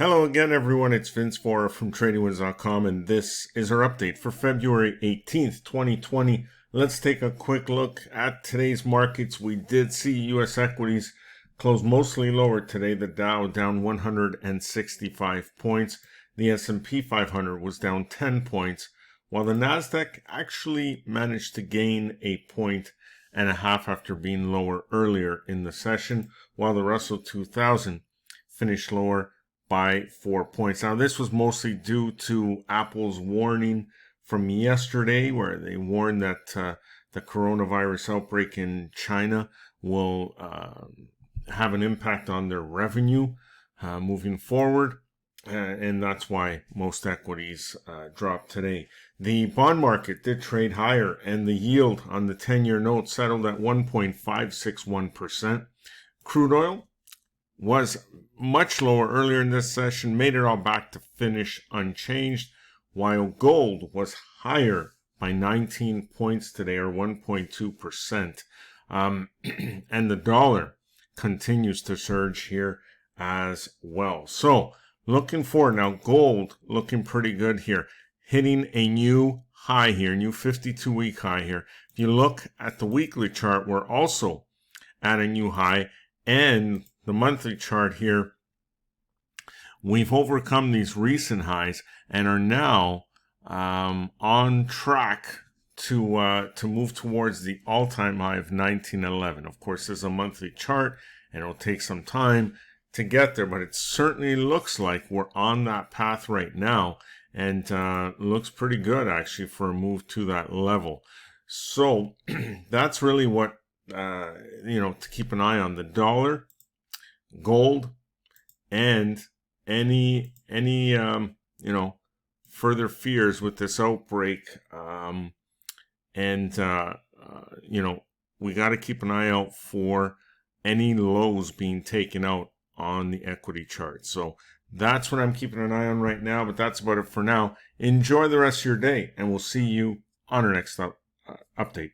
Hello again, everyone. It's Vince Fora from TradingWinds.com, and this is our update for February 18th, 2020. Let's take a quick look at today's markets. We did see U.S. equities close mostly lower today. The Dow down 165 points. The S&P 500 was down 10 points, while the NASDAQ actually managed to gain a point and a half after being lower earlier in the session, while the Russell 2000 finished lower by 4 points. Now, this was mostly due to Apple's warning from yesterday, where they warned that the coronavirus outbreak in China will have an impact on their revenue moving forward. And that's why most equities dropped today. The bond market did trade higher, and the yield on the 10-year note settled at 1.561%. Crude oil was much lower earlier in this session, made it all back to finish unchanged, while gold was higher by 19 points today, or 1.2%. And the dollar continues to surge here as well. So, looking forward now, gold looking pretty good here, hitting a new high here, new 52-week high here. If you look at the weekly chart, we're also at a new high, and the monthly chart here, we've overcome these recent highs and are now on track to move towards the all-time high of 1911. Of course, this is a monthly chart, and it'll take some time to get there, but it certainly looks like we're on that path right now, and looks pretty good actually for a move to that level. So that's really what to keep an eye on: the dollar, gold, and any further fears with this outbreak. We got to keep an eye out for any lows being taken out on the equity chart. So that's what I'm keeping an eye on right now, but that's about it for now. Enjoy the rest of your day, and we'll see you on our next update.